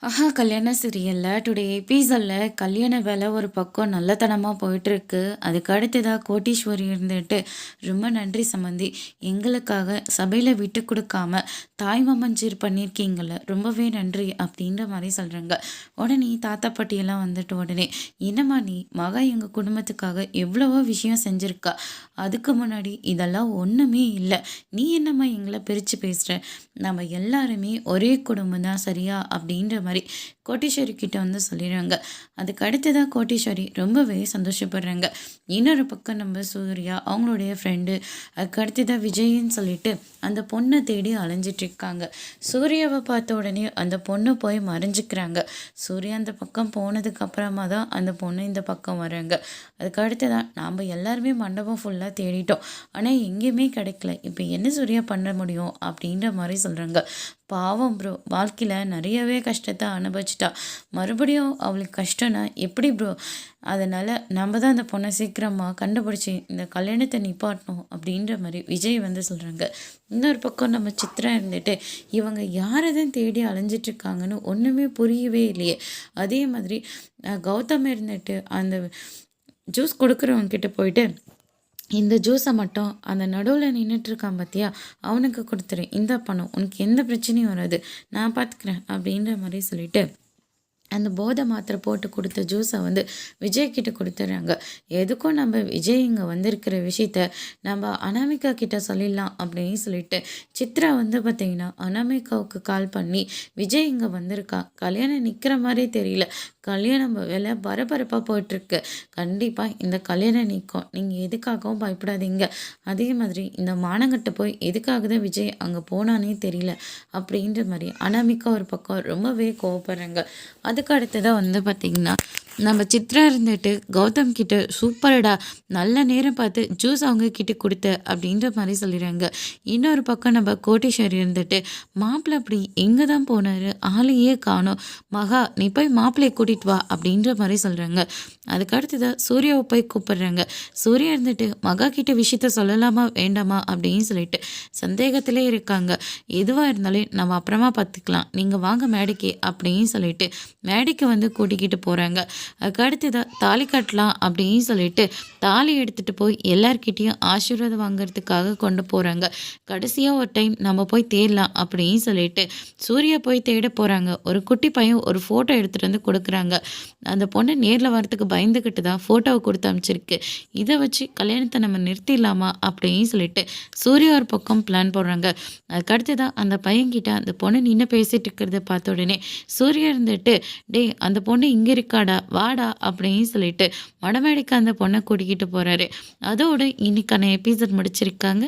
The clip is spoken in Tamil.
ஆஹா! கல்யாண சீரியல்ல டுடே எபிசோட்ல கல்யாண வேலை ஒரு பக்கம் நல்லதனமா போயிட்டுருக்கு. அதுக்கு அடுத்ததா கோட்டீஸ்வரி இருந்துட்டு, "ரொம்ப நன்றி சம்மந்தி. எங்களுக்காக சபையில விட்டு குடுக்காம தாய்மாமன் பண்ணியிருக்கீங்கல்ல, ரொம்பவே நன்றி." அப்படின்ற மாரி சொல்றாங்க. உடனே தாத்தா, பாட்டியெல்லாம் வந்துட்டு உடனே, "என்னம்மா நீ மகா எங்க குடும்பத்துக்காக எவ்வளவோ விஷயம் செஞ்சிருக்கா. அதுக்கு முன்னாடி இதெல்லாம் ஒண்ணுமே இல்ல. நீ என்னம்மா எங்கள பிரிச்சு பேசுற? நம்ம எல்லாருமே ஒரே குடும்பம் தான் சரியா?" அப்படின்ற மாரி கோட்டீஸ்வரி கிட்ட வந்து சொல்லிடுறாங்க. அதுக்கு அடுத்ததான் கோட்டீஸ்வரி ரொம்பவே சந்தோஷப்படுறாங்க. இன்னொரு பக்கம் நம்ம சூர்யா அவங்களுடைய ஃப்ரெண்டு, அதுக்கு அடுத்ததான் விஜய்ன்னு சொல்லிட்டு அந்த பொண்ணை தேடி அலைஞ்சிட்டு இருக்காங்க. சூர்யாவை பார்த்த உடனே அந்த பொண்ணு போய் மறைஞ்சிக்கிறாங்க. சூர்யா அந்த பக்கம் போனதுக்கு அப்புறமா தான் அந்த பொண்ணு இந்த பக்கம் வராங்க. அதுக்கு அடுத்ததான் நாம் எல்லாருமே மண்டபம் ஃபுல்லாக தேடிட்டோம், ஆனால் எங்கேயுமே கிடைக்கல. இப்போ என்ன சூர்யா பண்ண முடியும் அப்படின்ற மாதிரி சொல்கிறாங்க. பாவம் ப்ரோ, வாழ்க்கையில் நிறையவே கஷ்டத்தை அனுபவிச்சிட்டா. மறுபடியும் அவளுக்கு கஷ்டம்னா எப்படி ப்ரோ? அதனால் நம்ம தான் அந்த பொண்ணை சீக்கிரமாக கண்டுபிடிச்சி இந்த கல்யாணத்தை நிப்பாட்டணும் அப்படின்ற மாதிரி விஜய் வந்து சொல்கிறாங்க. இன்னொரு பக்கம் நம்ம சித்ரா இருந்துட்டு, இவங்க யாரை தான் தேடி அலைஞ்சிட்ருக்காங்கன்னு ஒன்றுமே புரியவே இல்லையே. அதே மாதிரி கௌதம் இருந்துட்டு அந்த ஜூஸ் கொடுக்குறவங்க கிட்ட போயிட்டு, இந்த ஜூஸை மட்டும் அந்த நடுவில் நின்றுட்டுருக்கான் பார்த்தியா, அவனுக்கு கொடுத்துரு, இந்த பணம் உனக்கு எந்த பிரச்சனையும் வராது, நான் பார்த்துக்கிறேன் அப்படின்ற மாதிரி சொல்லிட்டு அந்த போதை மாத்திரை போட்டு கொடுத்த ஜூஸை வந்து விஜய் கிட்ட கொடுத்துட்றாங்க. எதுக்கும் நம்ம விஜய் இங்கே வந்திருக்கிற விஷயத்த நம்ம அனாமிகா கிட்ட சொல்லிடலாம் அப்படின்னு சொல்லிட்டு சித்ரா வந்து பார்த்திங்கன்னா அனாமிகாவுக்கு கால் பண்ணி, விஜய் இங்கே வந்திருக்கா, கல்யாணம் நிற்கிற மாதிரி தெரியல, கல்யாணம் வேலை பரபரப்பாக போயிட்டுருக்கு, கண்டிப்பாக இந்த கல்யாணம் நிற்கும், நீங்கள் எதுக்காகவும் பயப்படாதீங்க. அதே மாதிரி இந்த மானங்கட்ட போய் எதுக்காக தான் விஜய் அங்கே போனானே தெரியல அப்படின்ற மாதிரி அனாமிகா ஒரு பக்கம் ரொம்பவே கோவப்படுறாங்க. அதுக்கு அடுத்ததாக வந்து பார்த்திங்கன்னா நம்ம சித்ரா இருந்துட்டு கௌதம் கிட்ட, "சூப்பரடா, நல்ல நேரம் பார்த்து ஜூஸ் அவங்க கிட்ட கொடுத்த" அப்படின்ற மாதிரி சொல்லிடுறாங்க. இன்னொரு பக்கம் நம்ம கோட்டீஸ்வரி இருந்துட்டு, "மாப்பிள்ளை அப்படி எங்கே தான் போனார், ஆளையே காணோம், மகா நீ போய் மாப்பிள்ளையை கூட்டிகிட்டு வா" அப்படின்ற மாதிரி சொல்கிறாங்க. அதுக்கு அடுத்ததாக சூர்யாவை போய் கூப்பிடுறாங்க. சூர்யா இருந்துட்டு மகா கிட்ட விஷயத்த சொல்லலாமா வேண்டாமா அப்படின்னு சொல்லிட்டு சந்தேகத்திலே இருக்காங்க. "எதுவாக இருந்தாலும் நம்ம அப்புறமா பார்த்துக்கலாம், நீங்கள் வாங்க மேடைக்கு" அப்படின்னு சொல்லிட்டு மேடைக்கு வந்து கூட்டிக்கிட்டு போகிறாங்க. அதுக்கு அடுத்ததாக தாலி கட்டலாம் அப்படின்னு சொல்லிட்டு தாலி எடுத்துகிட்டு போய் எல்லார்கிட்டேயும் ஆசீர்வாதம் வாங்கிறதுக்காக கொண்டு போகிறாங்க. கடைசியாக ஒரு டைம் நம்ம போய் தேடலாம் அப்படின்னு சொல்லிட்டு சூர்யா போய் தேட போகிறாங்க. ஒரு குட்டி பையன் ஒரு ஃபோட்டோ எடுத்துகிட்டு வந்து கொடுக்குறாங்க. அந்த பொண்ணு நேரில் வரத்துக்கு பயந்துக்கிட்டு தான் ஃபோட்டோவை கொடுத்து அனுப்பிச்சிருக்கு. இதை வச்சு கல்யாணத்தை நம்ம நிறுத்திடலாமா அப்படின்னு சொல்லிட்டு சூர்யா ஒரு பக்கம் பிளான் போடுறாங்க. அதுக்கு அடுத்ததான் அந்த பையன்கிட்ட அந்த பொண்ணு நின்று பேசிகிட்டு இருக்கிறத பார்த்த உடனே சூர்யா இருந்துட்டு, "டேய் அந்த பொண்ணு இங்கே இருக்காடா, வாடா" அப்படின்னு சொல்லிட்டு மடமேடைக்கு அந்த பொண்ணை கூட்டிக்கிட்டு போகிறாரு. அதோடு இன்னைக்கான எபிசோட் முடிச்சிருக்காங்க.